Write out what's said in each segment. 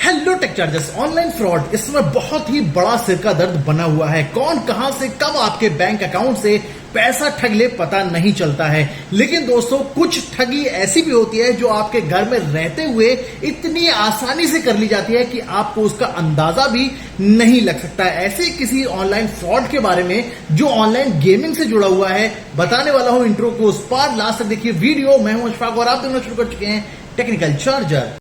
Hello tech chargers. Online fraud इस समय बहुत ही बड़ा सिर का दर्द बना हुआ है। कौन कहां से कब आपके बैंक अकाउंट से पैसा ठग ले पता नहीं चलता है। लेकिन दोस्तों कुछ ठगी ऐसी भी होती है जो आपके घर में रहते हुए इतनी आसानी से कर ली जाती है कि आपको उसका अंदाजा भी नहीं लग सकता है। ऐसे किसी ऑनलाइन फ्रॉड के बारे में जो ऑनलाइन गेमिंग से जुड़ा हुआ है बताने वाला हूं। इंट्रो को उस पार लास्ट तक देखिए वीडियो। मैं हूं अशफाक और आप दोनों शुरू कर चुके हैं टेक्निकल चार्जर।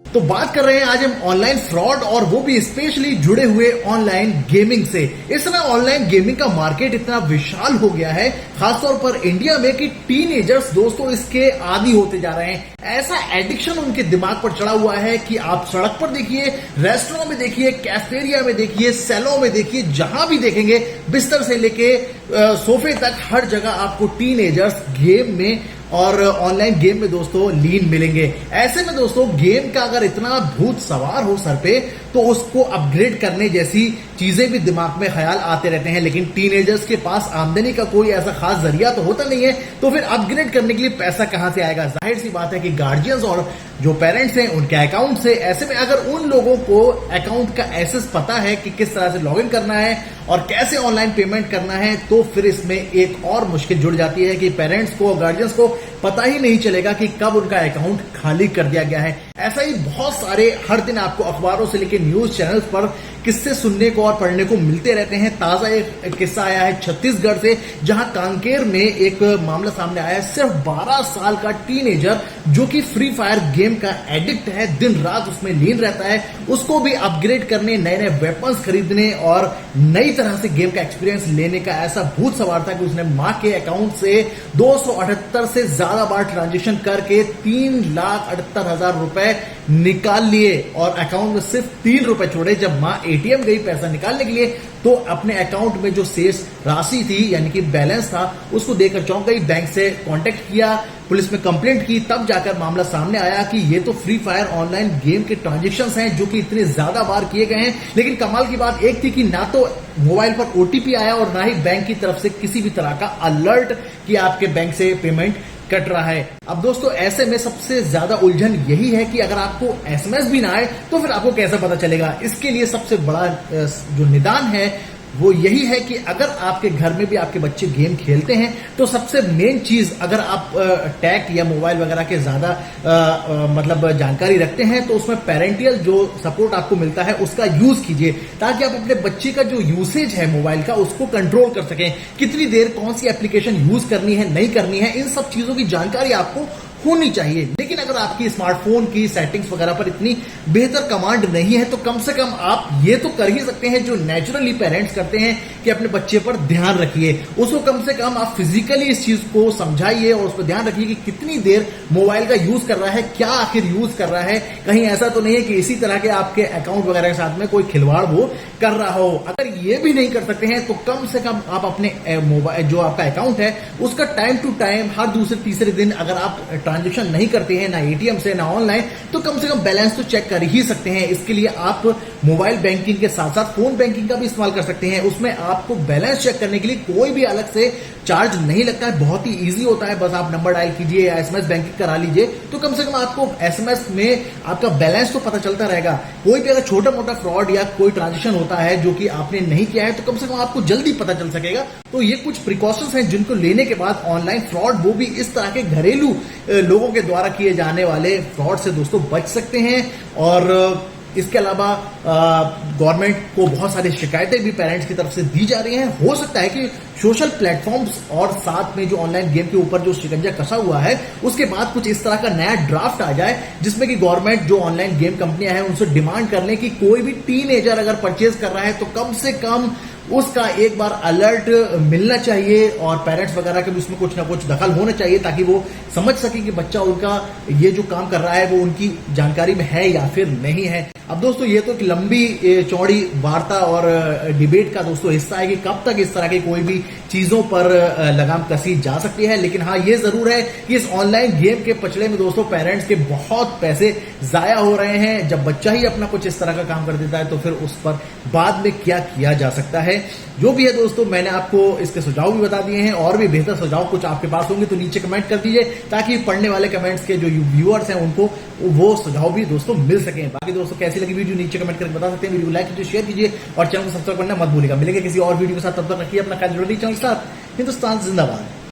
तो बात कर रहे हैं आज हम ऑनलाइन फ्रॉड और वो भी स्पेशली जुड़े हुए ऑनलाइन गेमिंग से। इस समय ऑनलाइन गेमिंग का मार्केट इतना विशाल हो गया है, खासतौर पर इंडिया में, कि टीनेजर्स दोस्तों इसके आदी होते जा रहे हैं। ऐसा एडिक्शन उनके दिमाग पर चढ़ा हुआ है कि आप सड़क पर देखिए, रेस्टोरेंट में देखिए, कैफेटेरिया में देखिए, सैलों में देखिए, जहां भी देखेंगे बिस्तर से लेके सोफे तक हर जगह आपको टीनेजर्स गेम में और ऑनलाइन गेम में दोस्तों लीन मिलेंगे। ऐसे में दोस्तों गेम का अगर इतना भूत सवार हो सर पे तो उसको अपग्रेड करने जैसी चीजें भी दिमाग में ख्याल आते रहते हैं। लेकिन टीनेजर्स के पास आमदनी का कोई ऐसा खास जरिया तो होता नहीं है, तो फिर अपग्रेड करने के लिए पैसा कहां से आएगा। जाहिर सी बात है कि गार्जियंस और जो पेरेंट्स हैं उनके अकाउंट से। ऐसे में अगर उन लोगों को अकाउंट का एक्सेस पता है कि किस तरह से लॉगिन करना है और कैसे ऑनलाइन पेमेंट करना है, तो फिर इसमें एक और मुश्किल जुड़ जाती है कि पेरेंट्स को, गार्जियंस को पता ही नहीं चलेगा कि कब उनका अकाउंट खाली कर दिया गया है। ऐसा ही बहुत सारे हर दिन आपको अखबारों से लेकर न्यूज चैनल्स पर किस्से सुनने को और पढ़ने को मिलते रहते हैं। ताजा एक किस्सा आया है छत्तीसगढ़ से, जहां कांकेर में एक मामला सामने आया है। सिर्फ 12 साल का टीनेजर जो कि फ्री फायर गेम का एडिक्ट है, दिन रात उसमें लीन रहता है, उसको भी अपग्रेड करने, नए नए वेपन्स खरीदने और नई तरह से गेम का एक्सपीरियंस लेने का ऐसा भूत सवार था कि उसने मां के अकाउंट से 278 से ज्यादा बार ट्रांजेक्शन करके 3,78,000 रुपए निकाल लिए और अकाउंट में सिर्फ 3 रुपए छोड़े। जब मां एटीएम गई पैसा निकालने के लिए तो अपने अकाउंट में जो शेष राशि थी यानी कि बैलेंस था उसको देकर चौंक गई। बैंक से कांटेक्ट किया, पुलिस में कंप्लेंट की, तब जाकर मामला सामने आया कि ये तो फ्री फायर ऑनलाइन गेम के ट्रांजेक्शंस हैं जो कि इतने ज्यादा बार किए गए हैं। लेकिन कमाल की बात एक थी कि ना तो मोबाइल पर ओटीपी आया और ना ही बैंक की तरफ से किसी भी तरह का अलर्ट कि आपके बैंक से पेमेंट कट रहा है। अब दोस्तों ऐसे में सबसे ज्यादा उलझन यही है कि अगर आपको एसएमएस भी ना आए तो फिर आपको कैसे पता चलेगा। इसके लिए सबसे बड़ा जो निदान है वो यही है कि अगर आपके घर में भी आपके बच्चे गेम खेलते हैं तो सबसे मेन चीज, अगर आप टैग या मोबाइल वगैरह के ज्यादा मतलब जानकारी रखते हैं तो उसमें पेरेंटियल जो सपोर्ट आपको मिलता है उसका यूज कीजिए, ताकि आप अपने बच्चे का जो यूसेज है मोबाइल का उसको कंट्रोल कर सकें। कितनी देर कौन सी एप्लीकेशन यूज करनी है, नहीं करनी है, इन सब चीजों की जानकारी आपको होनी चाहिए। लेकिन अगर आपकी स्मार्टफोन की सेटिंग्स वगैरह पर इतनी बेहतर कमांड नहीं है तो कम से कम आप ये तो कर ही सकते हैं जो नेचुरली पेरेंट्स करते हैं कि अपने बच्चे पर ध्यान रखिए। उसको कम से कम आप फिजिकली इस चीज को समझाइए और उस पर ध्यान रखिए कि कितनी देर मोबाइल का यूज कर रहा है, क्या आखिर यूज कर रहा है। कहीं ऐसा तो नहीं है कि इसी तरह के आपके अकाउंट वगैरह के साथ में कोई खिलवाड़ वो कर रहा हो। अगर ये भी नहीं कर सकते हैं तो कम से कम आप अपने मोबाइल जो आपका अकाउंट है उसका टाइम टू टाइम हर दूसरे तीसरे दिन अगर आप ट्रांजेक्शन नहीं करते हैं, ना एटीएम से ना ऑनलाइन, तो कम से कम बैलेंस तो चेक कर ही सकते हैं। इसके लिए आप मोबाइल बैंकिंग के साथ साथ फोन बैंकिंग का भी इस्तेमाल कर सकते हैं। उसमें आपको बैलेंस चेक करने के लिए कोई भी अलग से चार्ज नहीं लगता है, बहुत ही इजी होता है। बस आप नंबर डायल कीजिए या एसएमएस बैंकिंग करा लीजिए तो कम से कम आपको एसएमएस में आपका बैलेंस तो पता चलता रहेगा। कोई भी अगर छोटा मोटा फ्रॉड या कोई ट्रांजेक्शन होता है जो कि आपने नहीं किया है तो कम से कम आपको जल्दी पता चल सकेगा। तो ये कुछ प्रिकॉशंस हैं जिनको लेने के बाद ऑनलाइन फ्रॉड, वो भी इस तरह के घरेलू लोगों के द्वारा किए जाने वाले फ्रॉड से दोस्तों बच सकते हैं। और इसके अलावा गवर्नमेंट को बहुत सारी शिकायतें भी पेरेंट्स की तरफ से दी जा रही हैं। हो सकता है कि सोशल प्लेटफॉर्म्स और साथ में जो ऑनलाइन गेम के ऊपर जो शिकंजा कसा हुआ है उसके बाद कुछ इस तरह का नया ड्राफ्ट आ जाए जिसमें कि गवर्नमेंट जो ऑनलाइन गेम कंपनियां हैं उनसे डिमांड कर ले कि कोई भी टीनेजर अगर परचेज कर रहा है तो कम से कम उसका एक बार अलर्ट मिलना चाहिए और पेरेंट्स वगैरह के भी उसमें कुछ ना कुछ दखल होना चाहिए, ताकि वो समझ सके कि बच्चा उनका ये जो काम कर रहा है वो उनकी जानकारी में है या फिर नहीं है। अब दोस्तों ये तो एक लंबी चौड़ी वार्ता और डिबेट का दोस्तों हिस्सा है कि कब तक इस तरह की कोई भी चीजों पर लगाम कसी जा सकती है। लेकिन हाँ, ये जरूर है कि इस ऑनलाइन गेम के पचड़े में दोस्तों पेरेंट्स के बहुत पैसे जाया हो रहे हैं। जब बच्चा ही अपना कुछ इस तरह का काम कर देता है तो फिर उस पर बाद में क्या किया जा सकता है। जो भी है दोस्तों, मैंने आपको इसके सुझाव भी बता दिए हैं, और भी बेहतर सुझाव कुछ आपके पास होंगे तो नीचे कमेंट कर दीजिए, ताकि पढ़ने वाले कमेंट्स के जो व्यूअर्स हैं उनको वो सुझाव भी दोस्तों मिल सके। बाकी दोस्तों कैसी लगी वीडियो नीचे कमेंट करके बता सकते हैं। वीडियो लाइक कीजिए, शेयर कीजिए और चैनल को सब्सक्राइब करना मत भूलिएगा। मिलेंगे किसी और वीडियो के साथ, तब तक रखिए अपना ख्याल। जरूरी चैनल के साथ। हिंदुस्तान जिंदाबाद।